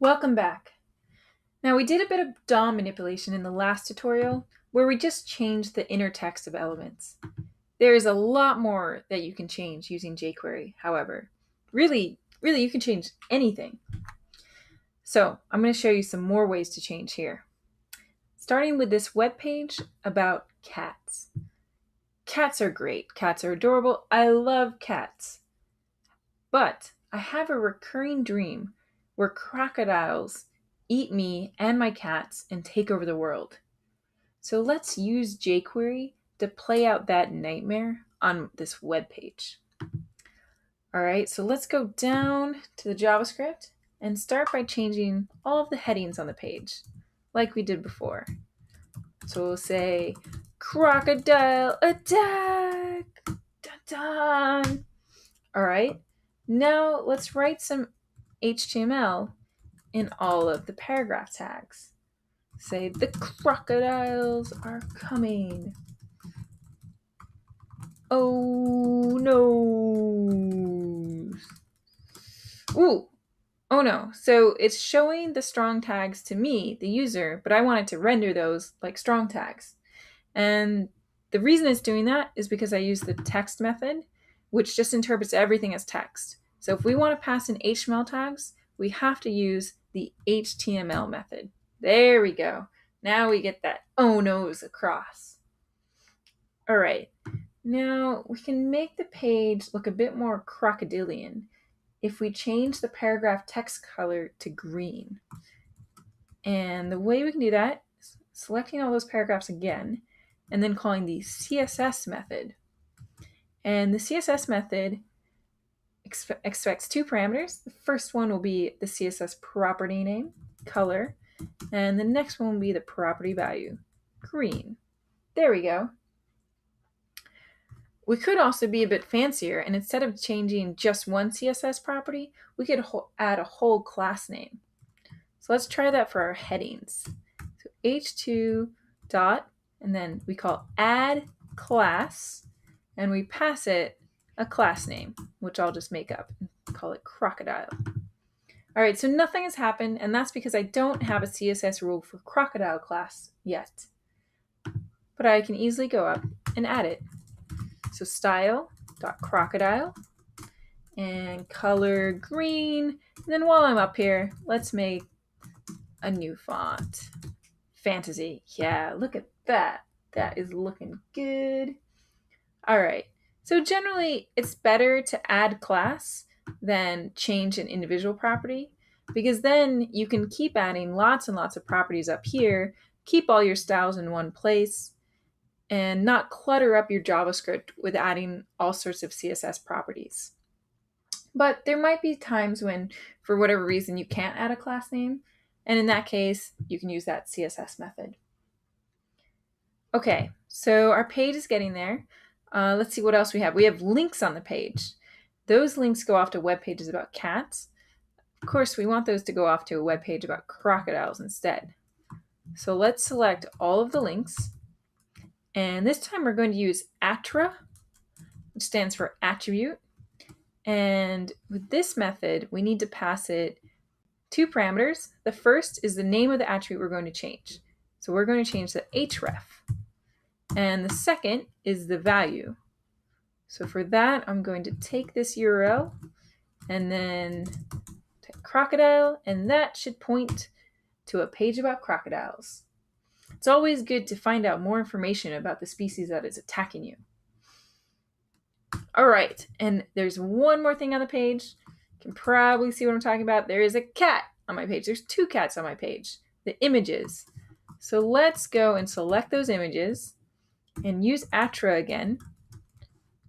Welcome back. Now we did a bit of DOM manipulation in the last tutorial where we just changed the inner text of elements. There is a lot more that you can change using jQuery, however. Really, you can change anything. So I'm going to show you some more ways to change here. Starting with this web page about cats. Cats are great. Cats are adorable. I love cats. But I have a recurring dream where crocodiles eat me and my cats and take over the world. So let's use jQuery to play out that nightmare on this web page. All right, so let's go down to the JavaScript and start by changing all of the headings on the page, like we did before. So we'll say, crocodile attack! Dun dun! All right, now let's write some HTML in all of the paragraph tags. Say, the crocodiles are coming. Oh no. Ooh. Oh no. So it's showing the strong tags to me, the user, but I want it to render those like strong tags. And the reason it's doing that is because I use the text method, which just interprets everything as text. So if we want to pass in HTML tags, we have to use the HTML method. There we go. Now we get that oh no's across. All right. Now we can make the page look a bit more crocodilian if we change the paragraph text color to green. And the way we can do that is selecting all those paragraphs again and then calling the CSS method. And the CSS method expects two parameters. The first one will be the CSS property name, color, and the next one will be the property value, green. There we go. We could also be a bit fancier, and instead of changing just one CSS property, we could add a whole class name. So let's try that for our headings. So h2 dot, and then we call add class, and we pass it a class name, which I'll just make up and call it crocodile. All right, so nothing has happened, and that's because I don't have a CSS rule for crocodile class yet. But I can easily go up and add it. So style.crocodile and color green. And then while I'm up here, let's make a new font. Fantasy. Yeah, look at that. That is looking good. All right. So generally, it's better to add class than change an individual property, because then you can keep adding lots and lots of properties up here, keep all your styles in one place, and not clutter up your JavaScript with adding all sorts of CSS properties. But there might be times when, for whatever reason, you can't add a class name, and in that case, you can use that CSS method. Okay, so our page is getting there. Let's see what else we have. We have links on the page. Those links go off to web pages about cats. Of course, we want those to go off to a web page about crocodiles instead. So let's select all of the links. And this time we're going to use attra, which stands for attribute. And with this method, we need to pass it two parameters. The first is the name of the attribute we're going to change. So we're going to change the href. And the second is the value. So for that, I'm going to take this URL and then type crocodile, and that should point to a page about crocodiles. It's always good to find out more information about the species that is attacking you. All right, and there's one more thing on the page. You can probably see what I'm talking about. There is a cat on my page. There's two cats on my page, the images. So let's go and select those images and use attra again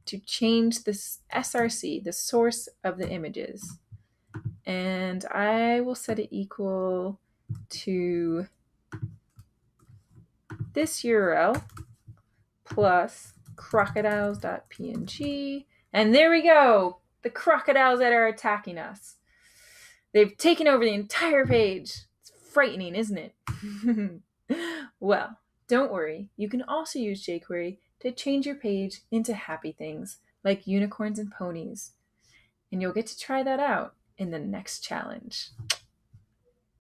to change this src, the source of the images. And I will set it equal to this URL plus crocodiles.png. And there we go, the crocodiles that are attacking us. They've taken over the entire page. It's frightening, isn't it? Well, don't worry. You can also use jQuery to change your page into happy things like unicorns and ponies. And you'll get to try that out in the next challenge.